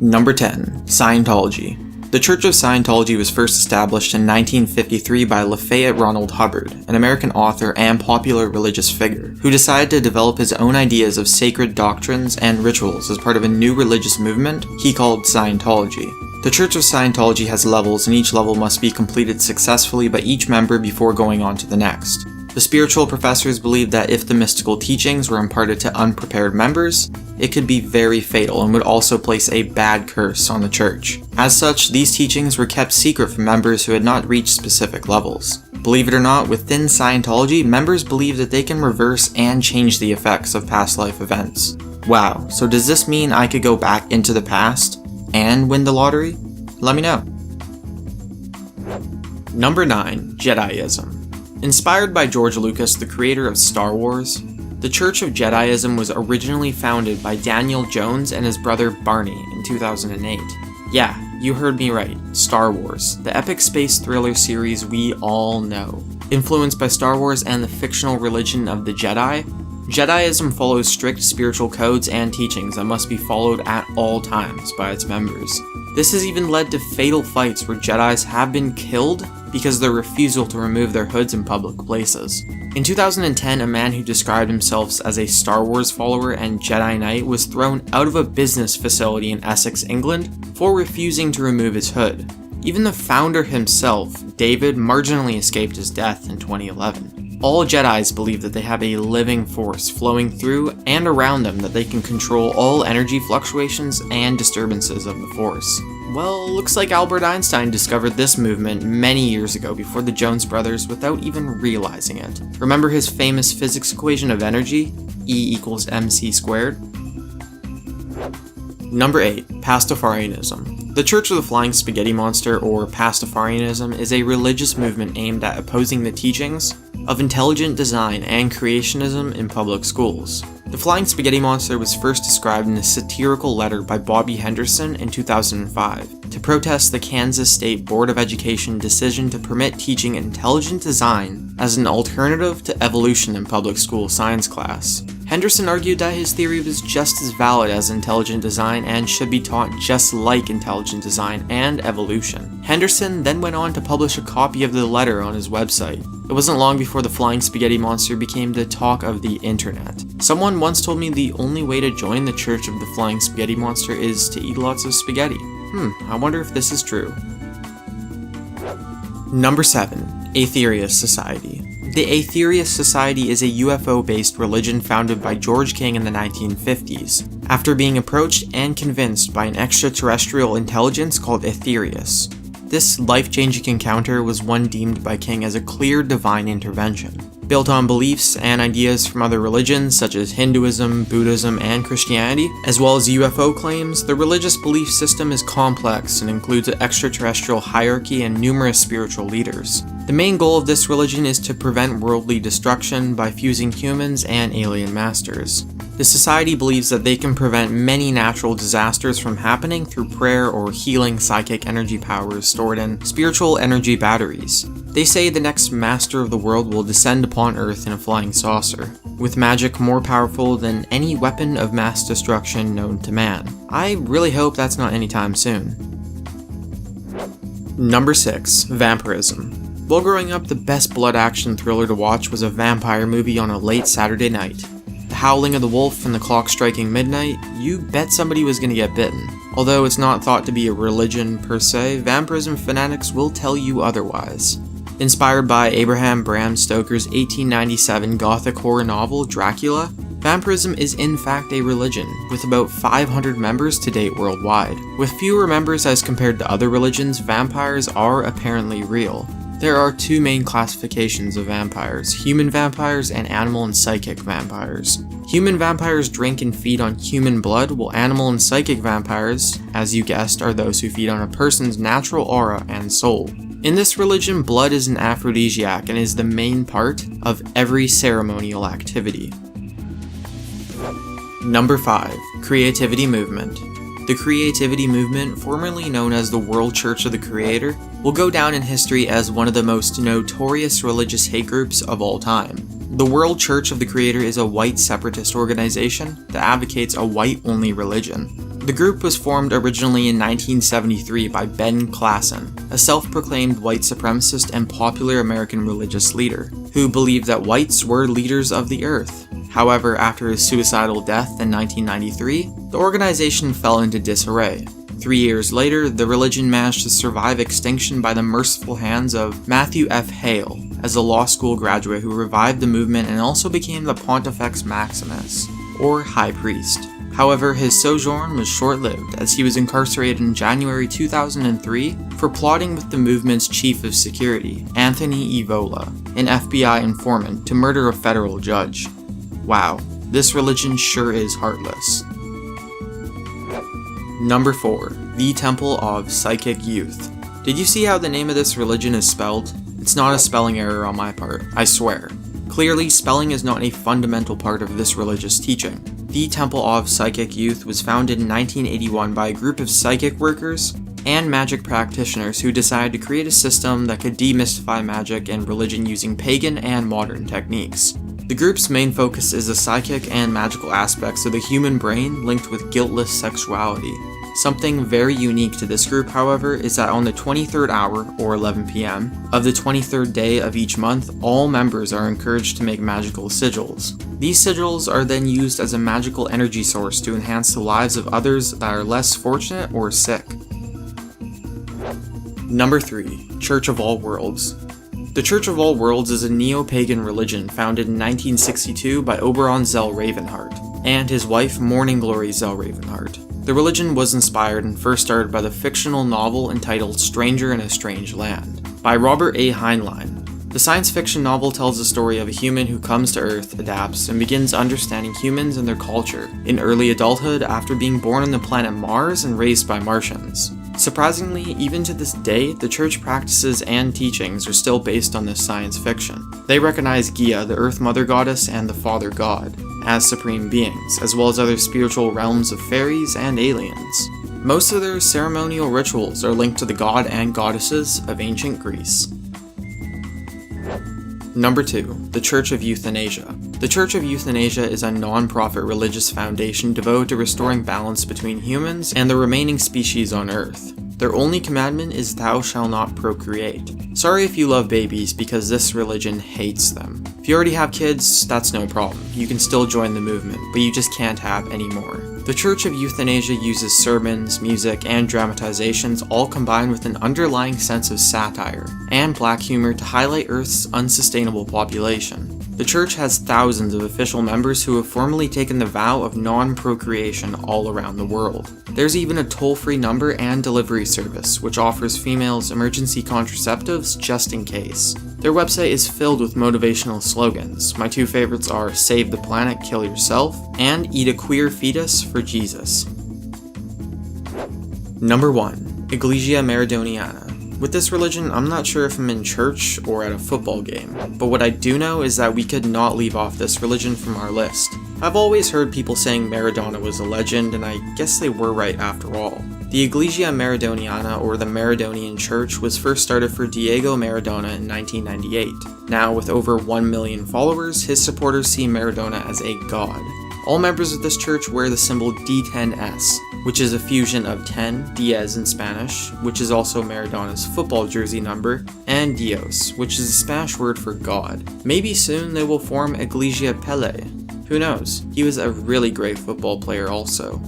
Number 10. Scientology. The Church of Scientology was first established in 1953 by Lafayette Ronald Hubbard, an American author and popular religious figure, who decided to develop his own ideas of sacred doctrines and rituals as part of a new religious movement he called Scientology. The Church of Scientology has levels, and each level must be completed successfully by each member before going on to the next. The spiritual professors believed that if the mystical teachings were imparted to unprepared members, it could be very fatal and would also place a bad curse on the church. As such, these teachings were kept secret from members who had not reached specific levels. Believe it or not, within Scientology, members believe that they can reverse and change the effects of past life events. Wow, so does this mean I could go back into the past and win the lottery? Let me know. Number 9. Jediism. Inspired by George Lucas, the creator of Star Wars, the Church of Jediism was originally founded by Daniel Jones and his brother Barney in 2008. Yeah, you heard me right, Star Wars, the epic space thriller series we all know. Influenced by Star Wars and the fictional religion of the Jedi, Jediism follows strict spiritual codes and teachings that must be followed at all times by its members. This has even led to fatal fights where Jedis have been killed because of their refusal to remove their hoods in public places. In 2010, a man who described himself as a Star Wars follower and Jedi Knight was thrown out of a business facility in Essex, England, for refusing to remove his hood. Even the founder himself, David, marginally escaped his death in 2011. All Jedis believe that they have a living force flowing through and around them that they can control all energy fluctuations and disturbances of the Force. Well, looks like Albert Einstein discovered this movement many years ago before the Jonas brothers without even realizing it. Remember his famous physics equation of energy, E equals mc squared? Number 8. Pastafarianism. The Church of the Flying Spaghetti Monster, or Pastafarianism, is a religious movement aimed at opposing the teachings of intelligent design and creationism in public schools. The Flying Spaghetti Monster was first described in a satirical letter by Bobby Henderson in 2005 to protest the Kansas State Board of Education decision to permit teaching intelligent design as an alternative to evolution in public school science class. Henderson argued that his theory was just as valid as intelligent design and should be taught just like intelligent design and evolution. Henderson then went on to publish a copy of the letter on his website. It wasn't long before the Flying Spaghetti Monster became the talk of the internet. Someone once told me the only way to join the Church of the Flying Spaghetti Monster is to eat lots of spaghetti. I wonder if this is true. Number 7. Aetherius Society. The Aetherius Society is a UFO-based religion founded by George King in the 1950s, after being approached and convinced by an extraterrestrial intelligence called Aetherius. This life-changing encounter was one deemed by King as a clear divine intervention. Built on beliefs and ideas from other religions such as Hinduism, Buddhism, and Christianity, as well as UFO claims, the religious belief system is complex and includes an extraterrestrial hierarchy and numerous spiritual leaders. The main goal of this religion is to prevent worldly destruction by fusing humans and alien masters. The society believes that they can prevent many natural disasters from happening through prayer or healing psychic energy powers stored in spiritual energy batteries. They say the next master of the world will descend upon Earth in a flying saucer, with magic more powerful than any weapon of mass destruction known to man. I really hope that's not anytime soon. Number 6. Vampireism. While growing up, the best blood action thriller to watch was a vampire movie on a late Saturday night. The howling of the wolf and the clock striking midnight, you bet somebody was gonna get bitten. Although it's not thought to be a religion per se, vampirism fanatics will tell you otherwise. Inspired by Abraham Bram Stoker's 1897 gothic horror novel Dracula, vampirism is in fact a religion, with about 500 members to date worldwide. With fewer members as compared to other religions, vampires are apparently real. There are two main classifications of vampires: human vampires and animal and psychic vampires. Human vampires drink and feed on human blood, while animal and psychic vampires, as you guessed, are those who feed on a person's natural aura and soul. In this religion, blood is an aphrodisiac and is the main part of every ceremonial activity. Number 5. Creativity Movement. The Creativity Movement, formerly known as the World Church of the Creator, will go down in history as one of the most notorious religious hate groups of all time. The World Church of the Creator is a white separatist organization that advocates a white-only religion. The group was formed originally in 1973 by Ben Klassen, a self-proclaimed white supremacist and popular American religious leader, who believed that whites were leaders of the earth. However, after his suicidal death in 1993, the organization fell into disarray. 3 years later, the religion managed to survive extinction by the merciful hands of Matthew F. Hale, as a law school graduate who revived the movement and also became the Pontifex Maximus, or High Priest. However, his sojourn was short-lived, as he was incarcerated in January 2003 for plotting with the movement's chief of security, Anthony Evola, an FBI informant, to murder a federal judge. Wow, this religion sure is heartless. Number 4. The Temple of Psychic Youth. Did you see how the name of this religion is spelled? It's not a spelling error on my part, I swear. Clearly, spelling is not a fundamental part of this religious teaching. The Temple of Psychic Youth was founded in 1981 by a group of psychic workers and magic practitioners who decided to create a system that could demystify magic and religion using pagan and modern techniques. The group's main focus is the psychic and magical aspects of the human brain linked with guiltless sexuality. Something very unique to this group, however, is that on the 23rd hour, or 11 p.m., of the 23rd day of each month, all members are encouraged to make magical sigils. These sigils are then used as a magical energy source to enhance the lives of others that are less fortunate or sick. Number 3. Church of All Worlds. The Church of All Worlds is a neo-pagan religion founded in 1962 by Oberon Zell Ravenheart and his wife Morning Glory Zell Ravenheart. The religion was inspired and first started by the fictional novel entitled Stranger in a Strange Land by Robert A. Heinlein. The science fiction novel tells the story of a human who comes to Earth, adapts, and begins understanding humans and their culture in early adulthood after being born on the planet Mars and raised by Martians. Surprisingly, even to this day, the church practices and teachings are still based on this science fiction. They recognize Gaia, the Earth Mother Goddess, and the Father God as supreme beings, as well as other spiritual realms of fairies and aliens. Most of their ceremonial rituals are linked to the god and goddesses of ancient Greece. Number 2. The Church of Euthanasia. The Church of Euthanasia is a non-profit religious foundation devoted to restoring balance between humans and the remaining species on Earth. Their only commandment is thou shalt not procreate. Sorry if you love babies, because this religion hates them. If you already have kids, that's no problem. You can still join the movement, but you just can't have any more. The Church of Euthanasia uses sermons, music, and dramatizations all combined with an underlying sense of satire and black humor to highlight Earth's unsustainable population. The church has thousands of official members who have formally taken the vow of non-procreation all around the world. There's even a toll-free number and delivery service, which offers females emergency contraceptives just in case. Their website is filled with motivational slogans. My two favorites are Save the Planet, Kill Yourself, and Eat a Queer Fetus for Jesus. Number 1. Iglesia Maradoniana. With this religion, I'm not sure if I'm in church or at a football game, but what I do know is that we could not leave off this religion from our list. I've always heard people saying Maradona was a legend, and I guess they were right after all. The Iglesia Maradoniana, or the Maradonian Church, was first started for Diego Maradona in 1998. Now, with over 1 million followers, his supporters see Maradona as a god. All members of this church wear the symbol D10S, which is a fusion of 10, Diez in Spanish, which is also Maradona's football jersey number, and Dios, which is a Spanish word for God. Maybe soon they will form Iglesia Pele. Who knows? He was a really great football player also.